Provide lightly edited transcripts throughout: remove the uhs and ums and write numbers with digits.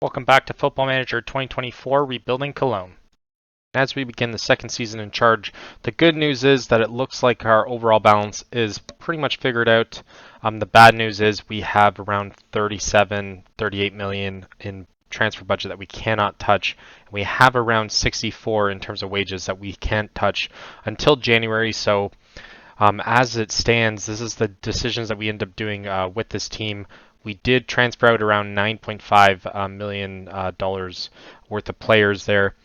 Welcome back to Football Manager 2024 Rebuilding Cologne. As we begin the second season in charge, the good news is that it looks like our overall balance is pretty much figured out. The bad news is we have around 38 million in transfer budget that we cannot touch. We have around 64 in terms of wages that we can't touch until January. So as it stands, this is the decisions that we end up doing with this team. We did transfer out around $9.5 million worth of players there,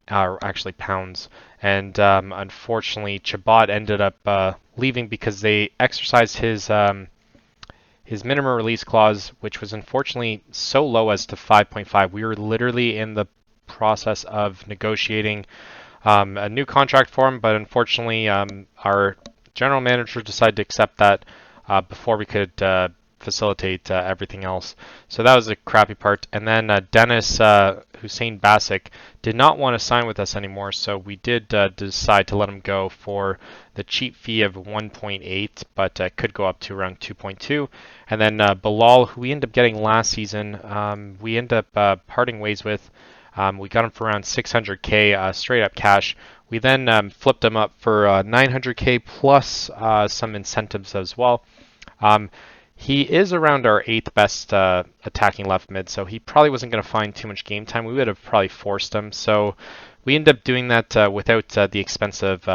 actually pounds. And unfortunately, Chabot ended up leaving because they exercised his minimum release clause, which was unfortunately so low as to 5.5. We were literally in the process of negotiating a new contract for him, but unfortunately, our general manager decided to accept that before we could facilitate everything else. So that was a crappy part. And then Dennis Hussein Basic did not want to sign with us anymore, so we did decide to let him go for the cheap fee of 1.8, but could go up to around 2.2. And then Bilal, who we ended up getting last season, we ended up parting ways with. We got him for around 600K straight up cash. We then flipped him up for 900K plus some incentives as well. He is around our 8th best attacking left mid, so he probably wasn't going to find too much game time. We would have probably forced him. So we ended up doing that without the expense of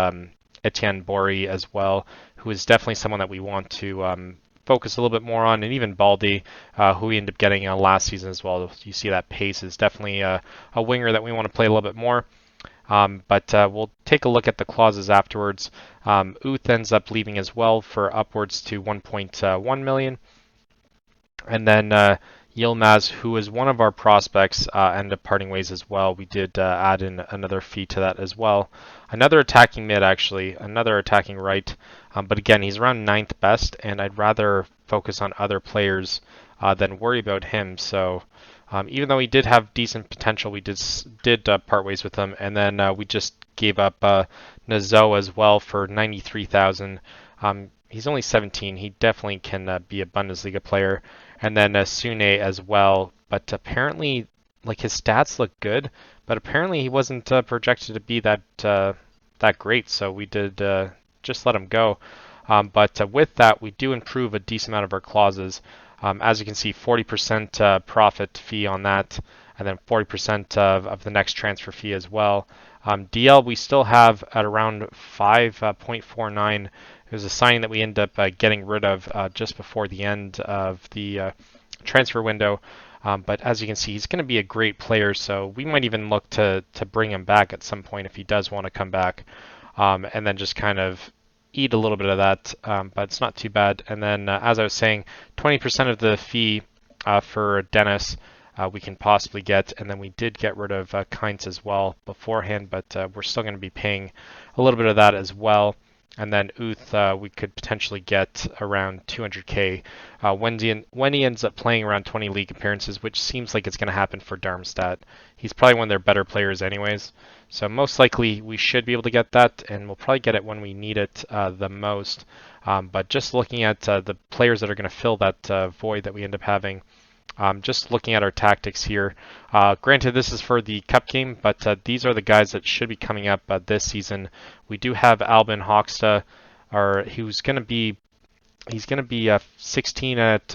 Etienne Bory as well, who is definitely someone that we want to focus a little bit more on, and even Baldy, who we ended up getting last season as well. You see that pace is definitely a winger that we want to play a little bit more. But we'll take a look at the clauses afterwards. Uth ends up leaving as well for upwards to 1.1 million. And then Yilmaz, who is one of our prospects, ended up parting ways as well. We did add in another fee to that as well. Another attacking mid, actually, another attacking right. But again, he's around 9th best, and I'd rather focus on other players than worry about him. So even though he did have decent potential, we did part ways with him, and then we just gave up Nazo as well for 93,000. He's only 17. He definitely can be a Bundesliga player, and then Sune as well. But apparently, like, his stats look good, but apparently he wasn't projected to be that great. So we did just let him go. But with that, we do improve a decent amount of our clauses. As you can see, 40% profit fee on that, and then 40% of the next transfer fee as well. DL we still have at around 5.49. It was a signing that we end up getting rid of just before the end of the transfer window. But as you can see, he's going to be a great player, so we might even look to bring him back at some point if he does want to come back, and then just kind of eat a little bit of that, but it's not too bad. And then, as I was saying, 20% of the fee for Dennis we can possibly get, and then we did get rid of Kainz as well beforehand, but we're still going to be paying a little bit of that as well. And then Uth, we could potentially get around 200K when he ends up playing around 20 league appearances, which seems like it's going to happen for Darmstadt. He's probably one of their better players anyways. So most likely we should be able to get that, and we'll probably get it when we need it the most. But just looking at the players that are going to fill that void that we end up having, just looking at our tactics here. Granted, this is for the cup game, but these are the guys that should be coming up this season. We do have Albin Hoxta, he's going to be 16 at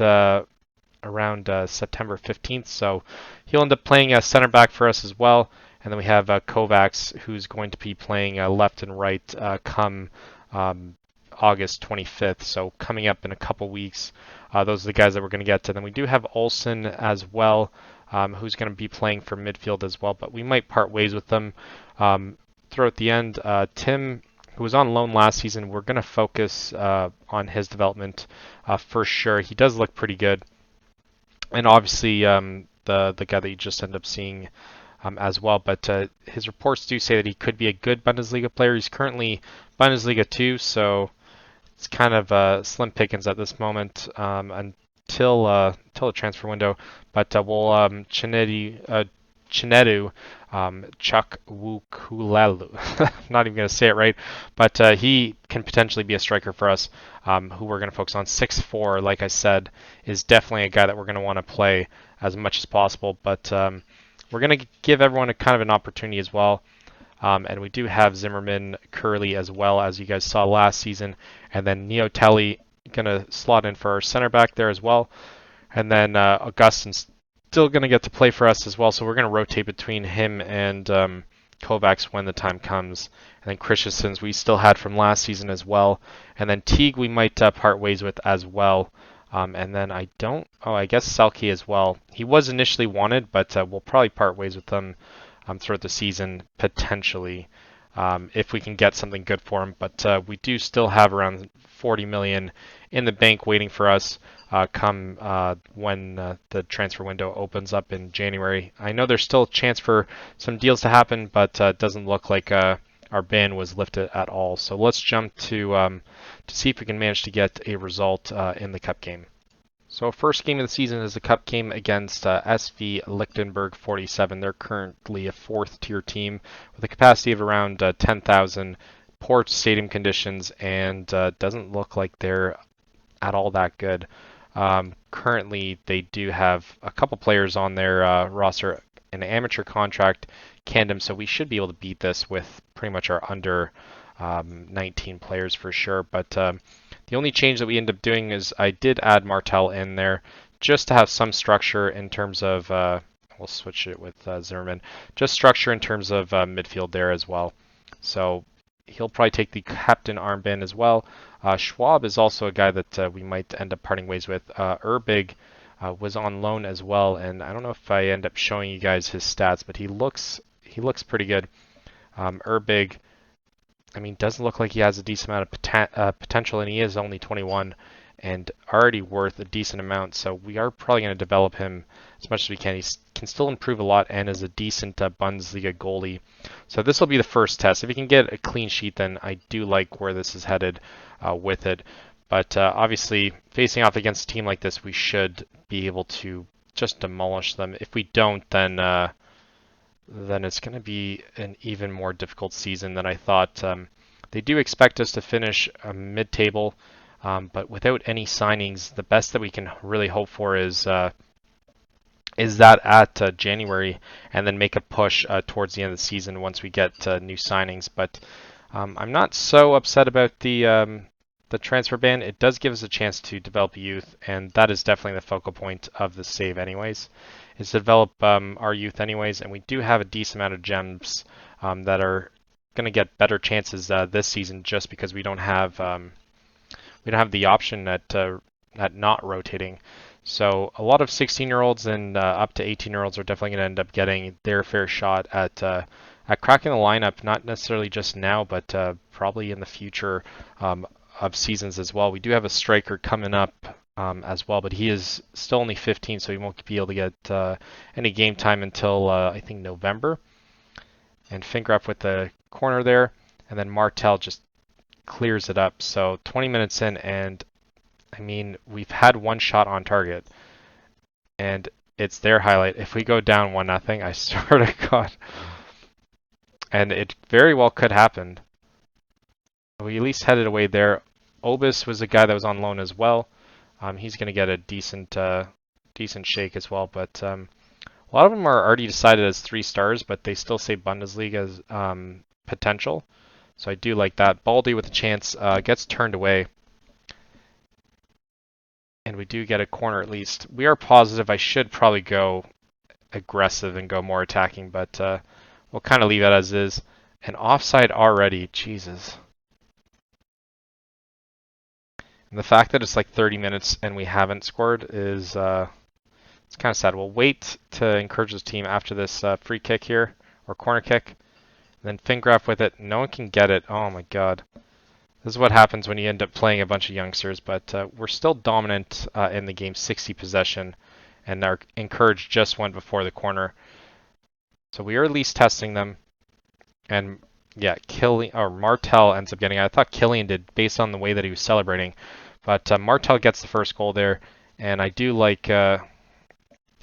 around September 15th, so he'll end up playing a center back for us as well. And then we have Kovacs, who's going to be playing left and right come August 25th, so coming up in a couple weeks. Those are the guys that we're going to get to. Then we do have Olsen as well, who's going to be playing for midfield as well, but we might part ways with them throughout the end. Tim, who was on loan last season, we're going to focus on his development for sure. He does look pretty good. And obviously the guy that you just end up seeing as well, but his reports do say that he could be a good Bundesliga player. He's currently Bundesliga 2, so it's kind of slim pickings at this moment until the transfer window. But we'll Chinedu Chukwukulelu. Not even going to say it right, but he can potentially be a striker for us, who we're going to focus on. 6'4", like I said, is definitely a guy that we're going to want to play as much as possible, but we're going to give everyone a kind of an opportunity as well. And we do have Zimmerman, Curley as well, as you guys saw last season, and then Neotelli going to slot in for our center back there as well. And then Augustine's still going to get to play for us as well, so we're going to rotate between him and Kovacs when the time comes. And then Christensen's we still had from last season as well. And then Teague we might part ways with as well. And then I guess Selke as well. He was initially wanted, but we'll probably part ways with him throughout the season, potentially, if we can get something good for him. But we do still have around 40 million in the bank waiting for us come when the transfer window opens up in January. I know there's still a chance for some deals to happen, but it doesn't look like our ban was lifted at all. So let's jump to see if we can manage to get a result in the cup game. So first game of the season is a cup game against SV Lichtenberg 47. They're currently a 4th tier team with a capacity of around 10,000, poor stadium conditions, and doesn't look like they're at all that good. Currently, they do have a couple players on their roster, an amateur contract, Candom, so we should be able to beat this with pretty much our under 19 players for sure. But the only change that we end up doing is I did add Martel in there just to have some structure in terms of, we'll switch it with Zimmerman, just structure in terms of midfield there as well. So he'll probably take the captain armband as well. Schwab is also a guy that we might end up parting ways with. Urbig was on loan as well, and I don't know if I end up showing you guys his stats, but he looks pretty good. Urbig, I mean, doesn't look like he has a decent amount of potential, and he is only 21 and already worth a decent amount. So we are probably going to develop him as much as we can. He can still improve a lot and is a decent Bundesliga goalie. So this will be the first test. If he can get a clean sheet, then I do like where this is headed with it. But obviously, facing off against a team like this, we should be able to just demolish them. If we don't, then it's going to be an even more difficult season than I thought. They do expect us to finish mid-table, but without any signings, the best that we can really hope for is that at January, and then make a push towards the end of the season once we get new signings. But I'm not so upset about the transfer ban. It does give us a chance to develop youth, and that is definitely the focal point of the save anyways, is to develop our youth anyways. And we do have a decent amount of gems that are going to get better chances this season, just because we don't have the option at not rotating. So a lot of 16-year-olds and up to 18-year-olds are definitely going to end up getting their fair shot at cracking the lineup, not necessarily just now, but probably in the future of seasons as well. We do have a striker coming up as well, but he is still only 15, so he won't be able to get any game time until I think November. And Fingraf with the corner there, and then Martel just clears it up. So 20 minutes in, and I mean, we've had one shot on target, and it's their highlight. If we go down 1-0, I swear to God, and it very well could happen. We at least headed away there. Obis was a guy that was on loan as well. He's going to get a decent shake as well, but a lot of them are already decided as 3 stars, but they still say Bundesliga's potential. So I do like that. Baldy with a chance gets turned away. And we do get a corner at least. We are positive. I should probably go aggressive and go more attacking, but we'll kind of leave it as is. And offside already. Jesus. And the fact that it's like 30 minutes and we haven't scored is it's kind of sad. We'll wait to encourage this team after this free kick here, or corner kick. And then Fingraf with it. No one can get it. Oh my God. This is what happens when you end up playing a bunch of youngsters, but we're still dominant in the game, 60 possession, and our encourage just went before the corner. So we are at least testing them. And yeah, Martel ends up getting it. I thought Killian did based on the way that he was celebrating, but Martel gets the first goal there, and I do like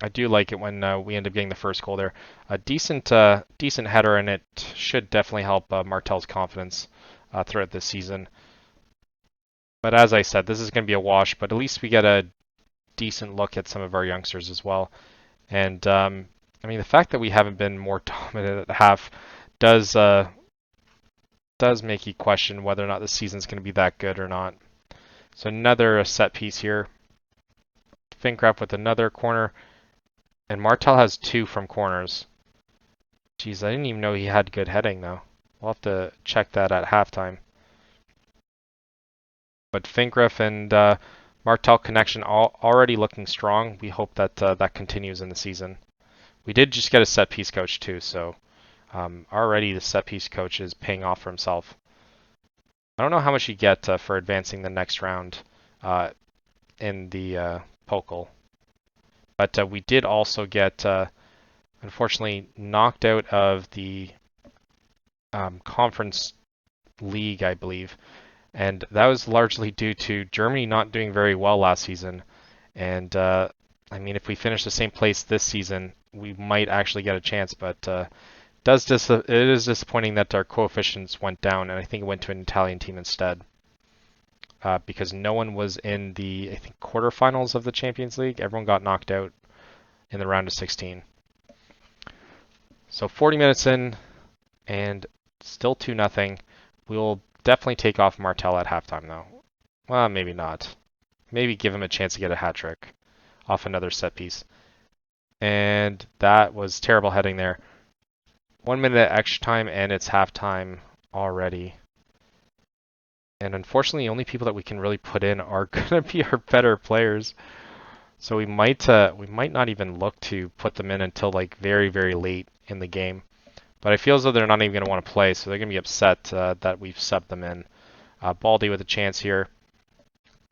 I do like it when we end up getting the first goal there. A decent header, and it should definitely help Martel's confidence throughout this season. But as I said, this is going to be a wash, but at least we get a decent look at some of our youngsters as well. And I mean, the fact that we haven't been more dominant at half does make you question whether or not the season's going to be that good or not. So another set piece here. Finkrap with another corner. And Martel has 2 from corners. Jeez, I didn't even know he had good heading, though. We'll have to check that at halftime. But Finkrap and Martel connection already looking strong. We hope that that continues in the season. We did just get a set piece coach, too, so already the set piece coach is paying off for himself. I don't know how much you get for advancing the next round in the Pokal. But we did also get, unfortunately, knocked out of the Conference League, I believe. And that was largely due to Germany not doing very well last season. And, I mean, if we finish the same place this season, we might actually get a chance. But it is disappointing that our coefficients went down, and I think it went to an Italian team instead. Because no one was in the, I think, quarterfinals of the Champions League. Everyone got knocked out in the round of 16. So 40 minutes in, and still 2-0. We will definitely take off Martel at halftime, though. Well, maybe not. Maybe give him a chance to get a hat trick off another set piece. And that was terrible heading there. 1 minute extra time, and it's halftime already. And unfortunately, the only people that we can really put in are going to be our better players. So we might not even look to put them in until like very, very late in the game. But I feel as though they're not even going to want to play, so they're going to be upset that we've subbed them in. Baldy with a chance here.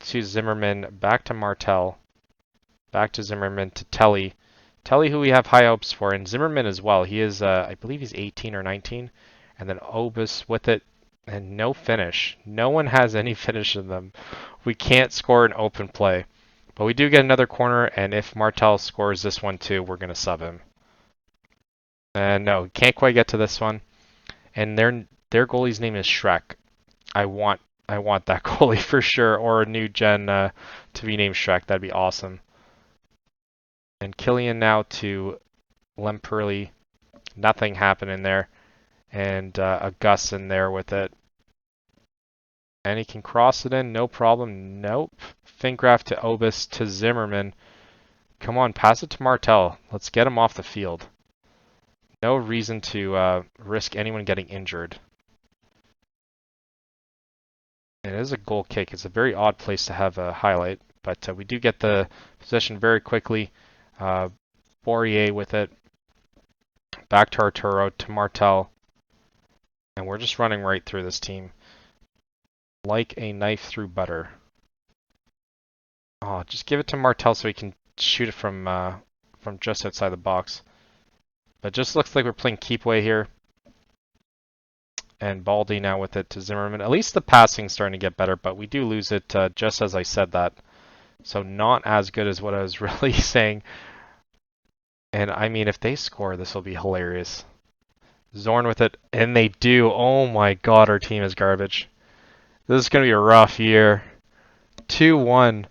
To Zimmerman, back to Martel. Back to Zimmerman, to Telly. Telly, who we have high hopes for, and Zimmerman as well. He is, I believe he's 18 or 19. And then Obus with it. And no finish. No one has any finish in them. We can't score an open play. But we do get another corner, and if Martel scores this one too, we're going to sub him. And no, can't quite get to this one. And their goalie's name is Shrek. I want that goalie for sure, or a new gen to be named Shrek. That'd be awesome. And Killian now to Lemperli. Nothing happening there. And a Gus in there with it. And he can cross it in, no problem. Nope. Finkraf to Obus to Zimmerman. Come on, pass it to Martel. Let's get him off the field. No reason to risk anyone getting injured. It is a goal kick. It's a very odd place to have a highlight, but we do get the possession very quickly. Bourier with it. Back to Arturo, to Martel. And we're just running right through this team. Like a knife through butter. Oh, just give it to Martel so he can shoot it from just outside the box. But just looks like we're playing keep away here. And Baldy now with it to Zimmerman. At least the passing's starting to get better, but we do lose it just as I said that. So not as good as what I was really saying. And I mean, if they score, this will be hilarious. Zorn with it, and they do. Oh my god, our team is garbage. This is going to be a rough year. 2-1.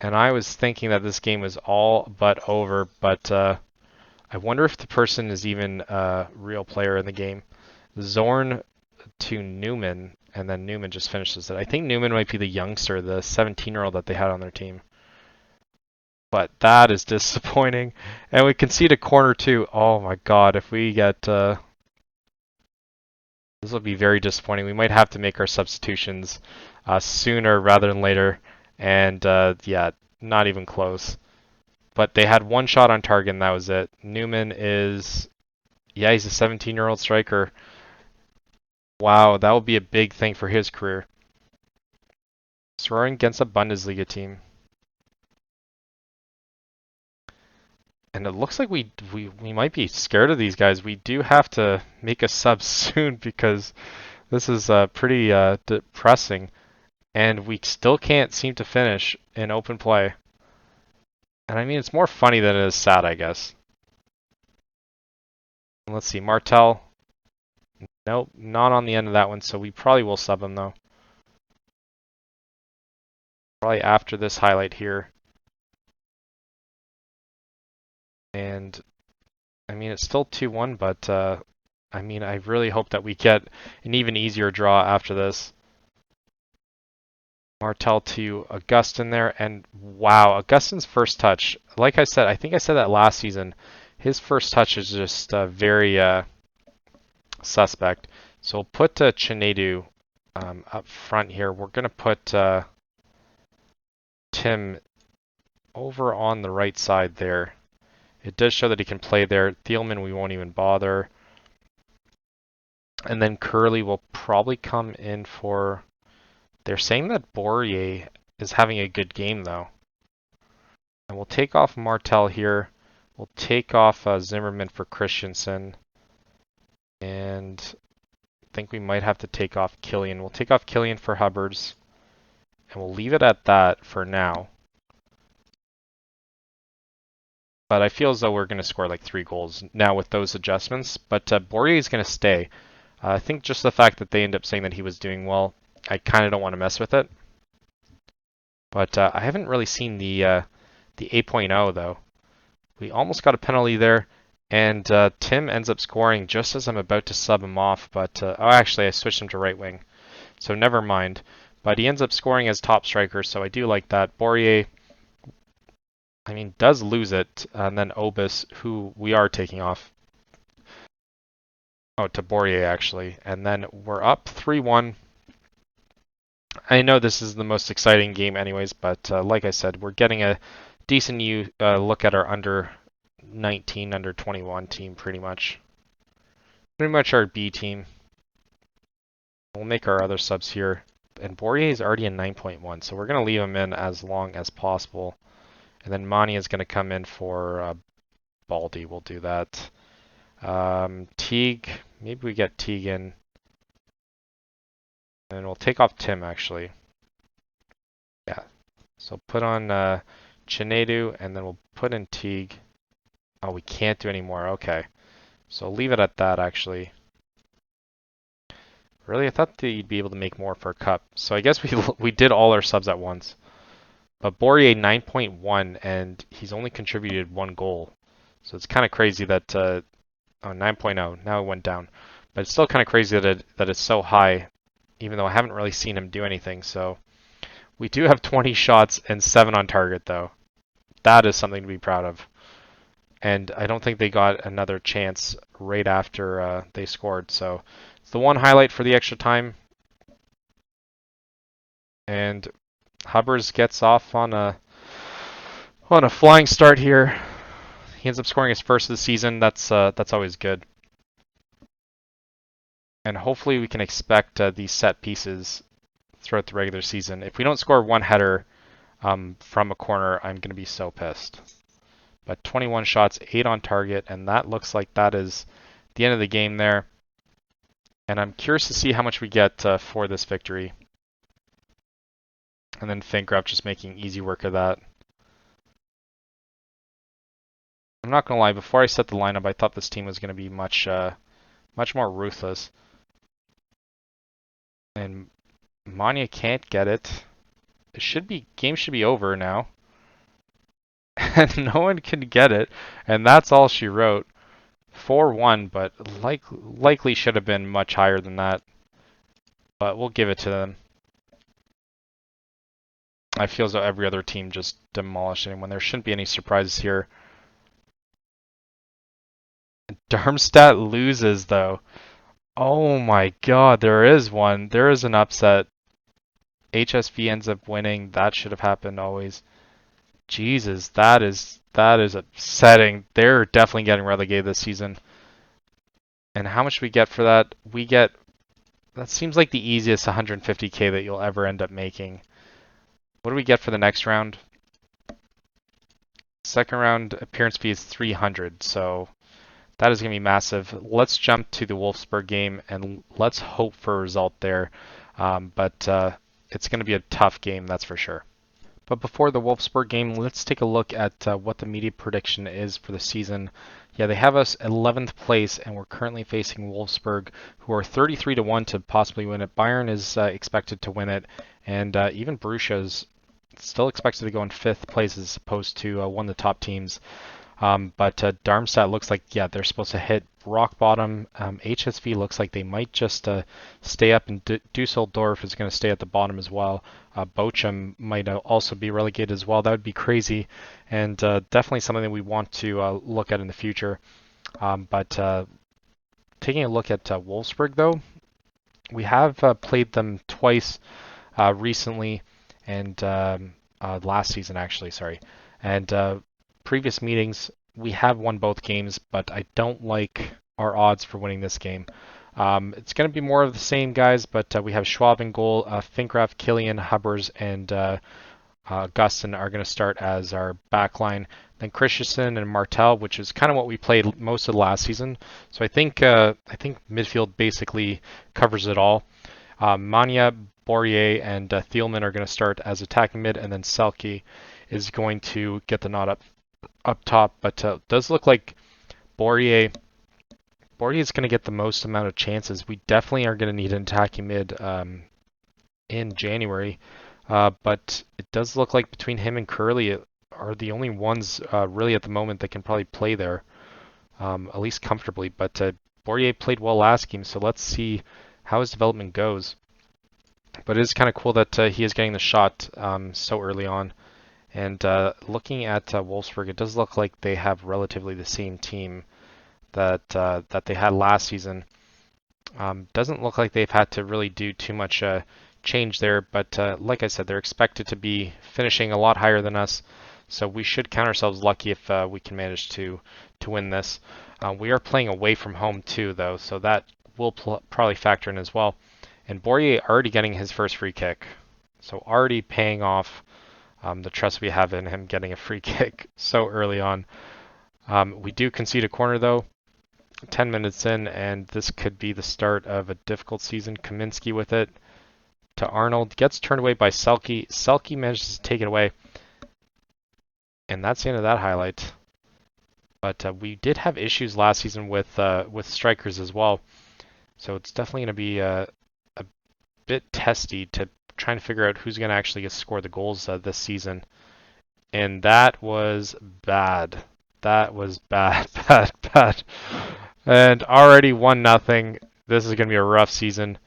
And I was thinking that this game was all but over, but I wonder if the person is even a real player in the game. Zorn to Newman, and then Newman just finishes it. I think Newman might be the youngster, the 17-year-old that they had on their team. But that is disappointing. And we concede a corner too. Oh my god, if we get... this will be very disappointing. We might have to make our substitutions sooner rather than later. And yeah, not even close. But they had one shot on target and that was it. Newman is... yeah, he's a 17-year-old striker. Wow, that would be a big thing for his career. So we're against a Bundesliga team. And it looks like we might be scared of these guys. We do have to make a sub soon because this is pretty depressing. And we still can't seem to finish in open play. And I mean, it's more funny than it is sad, I guess. Let's see, Martel. Nope, not on the end of that one, so we probably will sub him though. Probably after this highlight here. And I mean, it's still 2-1, but I mean, I really hope that we get an even easier draw after this. Martel to Augustin there, and wow, Augustin's first touch. Like I said, I think I said that last season. His first touch is just very suspect. So we'll put Chinedu up front here. We're going to put Tim over on the right side there. It does show that he can play there. Thielman, we won't even bother. And then Curley will probably come in for... They're saying that Borje is having a good game, though. And we'll take off Martel here. We'll take off Zimmerman for Christensen. And I think we might have to take off Killian. We'll take off Killian for Hubbards. And we'll leave it at that for now. But I feel as though we're going to score like 3 goals now with those adjustments. But Borje is going to stay. I think just the fact that they end up saying that he was doing well, I kind of don't want to mess with it. But I haven't really seen the 8.0 though. We almost got a penalty there, and Tim ends up scoring just as I'm about to sub him off. But oh, actually, I switched him to right wing, so never mind. But he ends up scoring as top striker, so I do like that. Borje, I mean, does lose it, and then Obis, who we are taking off. Oh, to Borje actually, and then we're up 3-1. I know this is the most exciting game anyways, but like I said, we're getting a decent look at our under 19, under 21 team pretty much. Pretty much our B team. We'll make our other subs here. And Borje is already in 9.1, so we're going to leave him in as long as possible. And then Mani is going to come in for Baldy. We'll do that. Teague, maybe we get Teague in. And we'll take off Tim, actually. Yeah. So put on Chinedu, and then we'll put in Teague. Oh, we can't do any more. Okay. So leave it at that, actually. Really? I thought that you'd be able to make more for a cup. So I guess we did all our subs at once. But Borje 9.1, and he's only contributed 1 goal. So it's kind of crazy that... oh, 9.0. Now it went down. But it's still kind of crazy that it's so high, even though I haven't really seen him do anything. So we do have 20 shots and 7 on target, though. That is something to be proud of. And I don't think they got another chance right after they scored. So it's the one highlight for the extra time. And Hubbers gets off on a flying start here. He ends up scoring his first of the season. That's always good. And hopefully we can expect these set pieces throughout the regular season. If we don't score 1 header from a corner, I'm going to be so pissed. But 21 shots, 8 on target, and that looks like that is the end of the game there. And I'm curious to see how much we get for this victory. And then Fangraph just making easy work of that. I'm not going to lie, before I set the lineup, I thought this team was going to be much more ruthless. And Mania can't get it. Game should be over now. And no one can get it. And that's all she wrote. 4-1, but likely should have been much higher than that. But we'll give it to them. I feel as though every other team just demolished anyone. There shouldn't be any surprises here. Darmstadt loses, though. Oh my god, there is one. There is an upset. HSV ends up winning. That should have happened always. Jesus, that is upsetting. They're definitely getting relegated this season. And how much we get for that? That seems like the easiest 150k that you'll ever end up making. What do we get for the next round? Second round appearance fee is 300, so that is going to be massive. Let's jump to the Wolfsburg game and let's hope for a result there. But it's going to be a tough game, that's for sure. But before the Wolfsburg game, let's take a look at what the media prediction is for the season. Yeah, they have us 11th place, and we're currently facing Wolfsburg, who are 33 to 1 to possibly win it. Bayern is expected to win it, and even Borussia is still expected to go in 5th place as opposed to one of the top teams. But Darmstadt looks like, yeah, they're supposed to hit rock bottom. HSV looks like they might just stay up, and Dusseldorf is going to stay at the bottom as well. Bochum might also be relegated as well. That would be crazy, and definitely something that we want to look at in the future. But taking a look at Wolfsburg, though, we have played them twice recently, and last season actually, sorry. And previous meetings, we have won both games, but I don't like our odds for winning this game. It's going to be more of the same guys, but we have Schwab in goal, Finkraft, Killian, Hubbers, and Gustin are going to start as our back line. Then Christensen and Martel, which is kind of what we played most of the last season. So I think midfield basically covers it all. Mania, Bourier, and Thielman are going to start as attacking mid, and then Selke is going to get the nod up top. But does look like Bourier is going to get the most amount of chances. We definitely are going to need an attacking mid in January. But it does look like between him and Curley are the only ones really at the moment that can probably play there, at least comfortably. But Bourier played well last game, so let's see how his development goes. But it is kind of cool that he is getting the shot so early on. And looking at Wolfsburg, it does look like they have relatively the same team that they had last season. Doesn't look like they've had to really do too much change there, but like I said, they're expected to be finishing a lot higher than us, so we should count ourselves lucky if we can manage to win this. We are playing away from home too, though, so that will probably factor in as well. And Bourier already getting his first free kick, so already paying off the trust we have in him getting a free kick so early on. We do concede a corner though, 10 minutes in, and this could be the start of a difficult season. Kaminsky with it to Arnold, gets turned away by Selke. Selke manages to take it away, and that's the end of that highlight. But we did have issues last season with strikers as well, so it's definitely going to be a bit testy to try and figure out who's going to actually get score the goals this season. And that was bad. That was bad, bad. And already 1-0. This is going to be a rough season.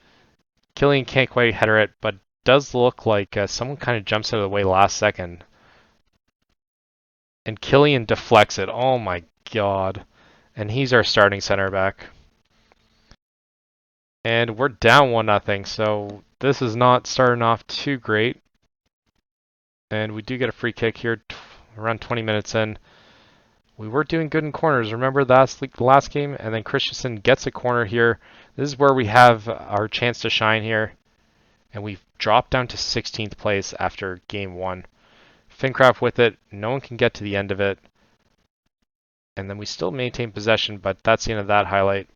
Killian can't quite header it, but does look like someone kind of jumps out of the way last second. And Killian deflects it. Oh my god. And he's our starting center back. And we're down 1-0, so this is not starting off too great. And we do get a free kick here around 20 minutes in. We were doing good in corners. Remember that's the last game? And then Christensen gets a corner here. This is where we have our chance to shine here. And we've dropped down to 16th place after game 1. Finkraft with it. No one can get to the end of it. And then we still maintain possession, but that's the end of that highlight.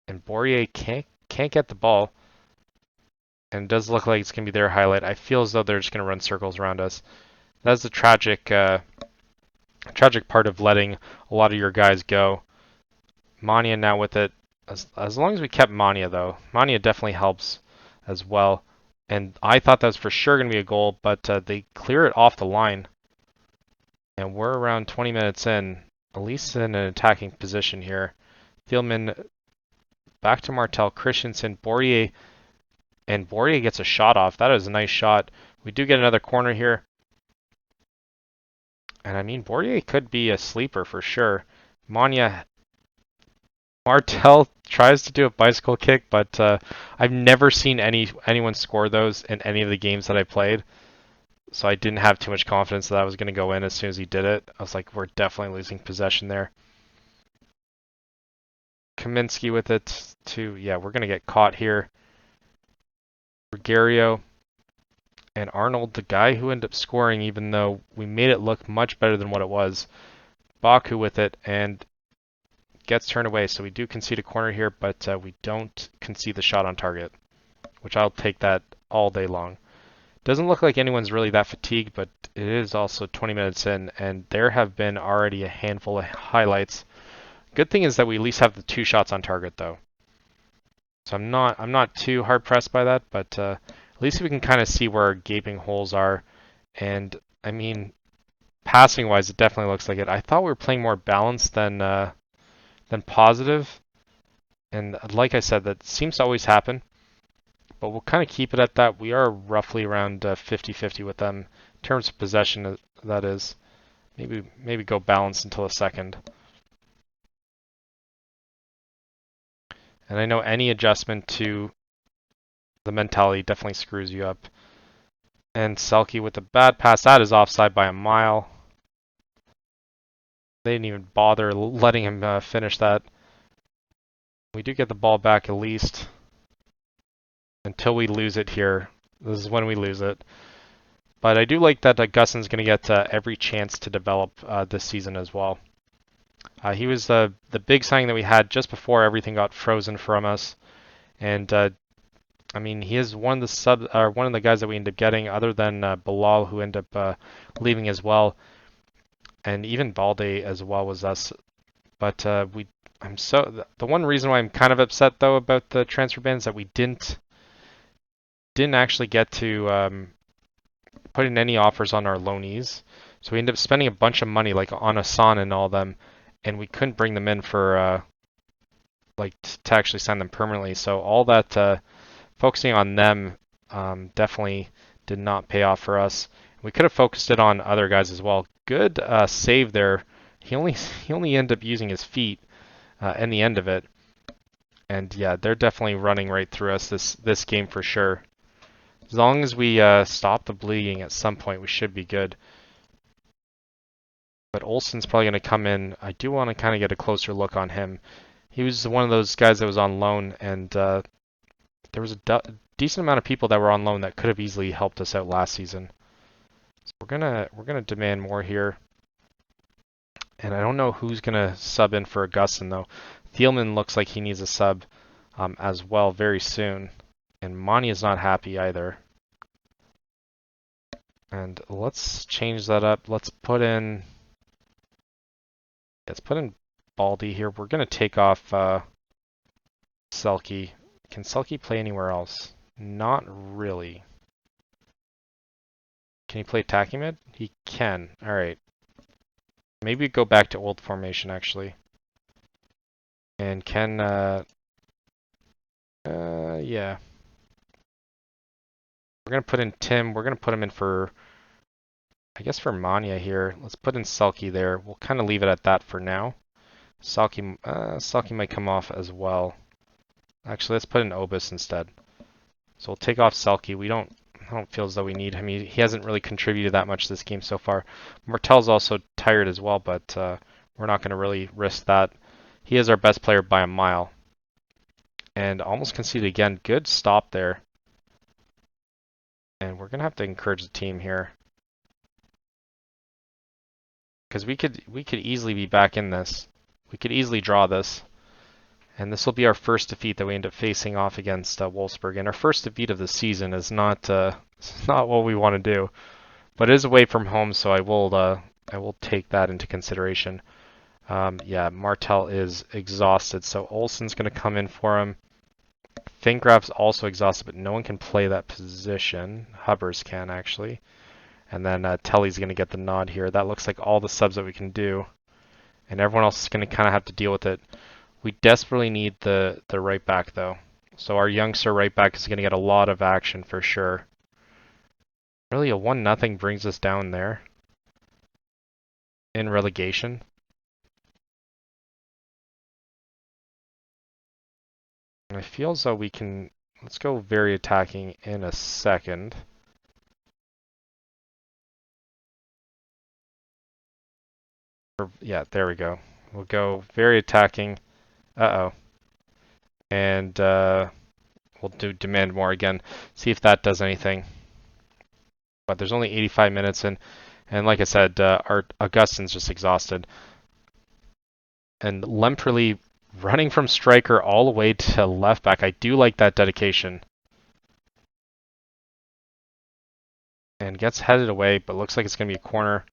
And Bourier can't get the ball. And it does look like it's going to be their highlight. I feel as though they're just going to run circles around us. That's the tragic part of letting a lot of your guys go. Mania now with it. As long as we kept Mania, though. Mania definitely helps as well. And I thought that was for sure going to be a goal, but they clear it off the line. And we're around 20 minutes in, at least in an attacking position here. Thielman back to Martel, Christensen, Bourier. And Bourier gets a shot off. That is a nice shot. We do get another corner here. And I mean, Bourier could be a sleeper for sure. Martel tries to do a bicycle kick, but I've never seen anyone score those in any of the games that I played. So I didn't have too much confidence that I was going to go in as soon as he did it. I was like, we're definitely losing possession there. Kaminsky with it too. Yeah, we're going to get caught here. Gregario and Arnold, the guy who ended up scoring, even though we made it look much better than what it was. Baku with it and gets turned away. So we do concede a corner here, but we don't concede the shot on target, which I'll take that all day long. Doesn't look like anyone's really that fatigued, but it is also 20 minutes in, and there have been already a handful of highlights. Good thing is that we at least have the 2 shots on target, though. So I'm not too hard pressed by that, but at least we can kind of see where our gaping holes are. And I mean, passing wise, it definitely looks like it. I thought we were playing more balanced than positive, and like I said, that seems to always happen. But we'll kind of keep it at that. We are roughly around 50-50 with them in terms of possession. That is, maybe go balance until a second. And I know any adjustment to the mentality definitely screws you up. And Selke with the bad pass, that is offside by a mile. They didn't even bother letting him finish that. We do get the ball back at least. Until we lose it here. This is when we lose it. But I do like that Gustin's going to get every chance to develop this season as well. He was the big signing that we had just before everything got frozen from us. And I mean, he is one of the guys that we ended up getting, other than Bilal, who ended up leaving as well, and even Balde as well was us. But the one reason why I'm kind of upset though about the transfer ban is that we didn't actually get to put in any offers on our loanees. So we ended up spending a bunch of money like on Asan and all them, and we couldn't bring them in for to actually sign them permanently. So all that focusing on them definitely did not pay off for us. We could have focused it on other guys as well. Good save there. He only ended up using his feet in the end of it. And yeah, they're definitely running right through us this game for sure. As long as we stop the bleeding at some point, we should be good. But Olsen's probably going to come in. I do want to kind of get a closer look on him. He was one of those guys that was on loan, and there was a decent amount of people that were on loan that could have easily helped us out last season. So we're gonna demand more here. And I don't know who's gonna sub in for Augustin though. Thielman looks like he needs a sub as well very soon. And Mani is not happy either. And let's change that up. Let's put in Baldy here. We're gonna take off Selke. Can Selke play anywhere else? Not really. Can he play attacking mid? He can. Alright. Maybe go back to old formation actually. And can yeah. We're gonna put in Tim. We're gonna put him in for, I guess, for Mania here. Let's put in Selke there. We'll kind of leave it at that for now. Selke might come off as well. Actually, let's put in Obis instead. So we'll take off Selke. I don't feel as though we need him. He hasn't really contributed that much this game so far. Martel's also tired as well, but we're not going to really risk that. He is our best player by a mile. And almost conceded again. Good stop there. And we're going to have to encourage the team here. Because we could easily be back in this. We could easily draw this. And this will be our first defeat that we end up facing off against Wolfsburg. And our first defeat of the season is not what we want to do. But it is away from home, so I will take that into consideration. Yeah, Martel is exhausted, so Olsen's going to come in for him. Fingraf's also exhausted, but no one can play that position. Hubbers can, actually. And then Telly's going to get the nod here. That looks like all the subs that we can do. And everyone else is going to kind of have to deal with it. We desperately need the right back, though. So our youngster right back is going to get a lot of action for sure. Really, a 1-0 brings us down there in relegation. And I feel as though we can... Let's go very attacking in a second. Yeah, there we go. We'll go very attacking. Uh-oh. And we'll do demand more again. See if that does anything. But there's only 85 minutes in. And like I said, our Augustin's just exhausted. And Lemperly running from striker all the way to left back. I do like that dedication. and gets headed away, but looks like it's going to be a corner.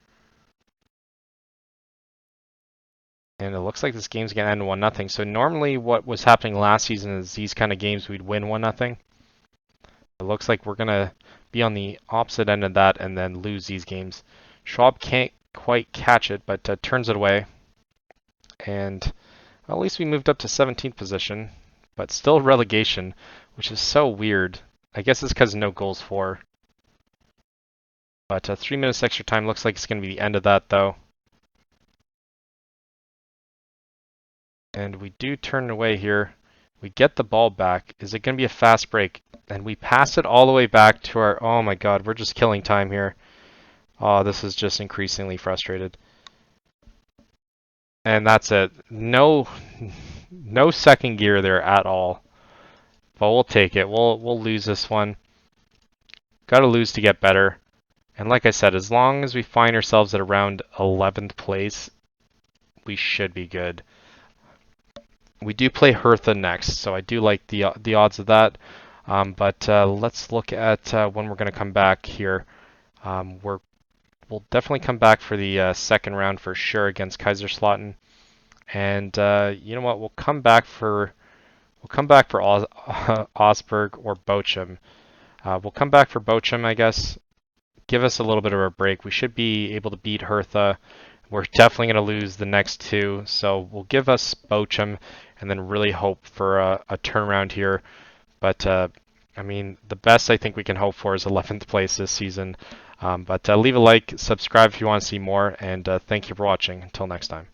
And it looks like this game's going to end 1-0. So normally what was happening last season is these kind of games we'd win 1-0. It looks like we're going to be on the opposite end of that and then lose these games. Schwab can't quite catch it, but turns it away. And well, at least we moved up to 17th position, but still relegation, which is so weird. I guess it's because no goals for. But 3 minutes extra time looks like it's going to be the end of that, though. And we do turn away here. We get the ball back. Is it going to be a fast break? And we pass it all the way back to our... Oh my god, we're just killing time here. Oh, this is just increasingly frustrated. And that's it. No second gear there at all. But we'll take it. We'll lose this one. Got to lose to get better. And like I said, as long as we find ourselves at around 11th place, we should be good. We do play Hertha next, so I do like the odds of that. But let's look at when we're going to come back here. We'll definitely come back for the second round for sure against Kaiserslautern. And you know what? We'll come back for Augsburg or Bochum. We'll come back for Bochum, I guess. Give us a little bit of a break. We should be able to beat Hertha. We're definitely going to lose the next two, so we'll give us Bochum and then really hope for a turnaround here. But I mean, the best I think we can hope for is 11th place this season. But leave a like, subscribe if you want to see more, and thank you for watching. Until next time.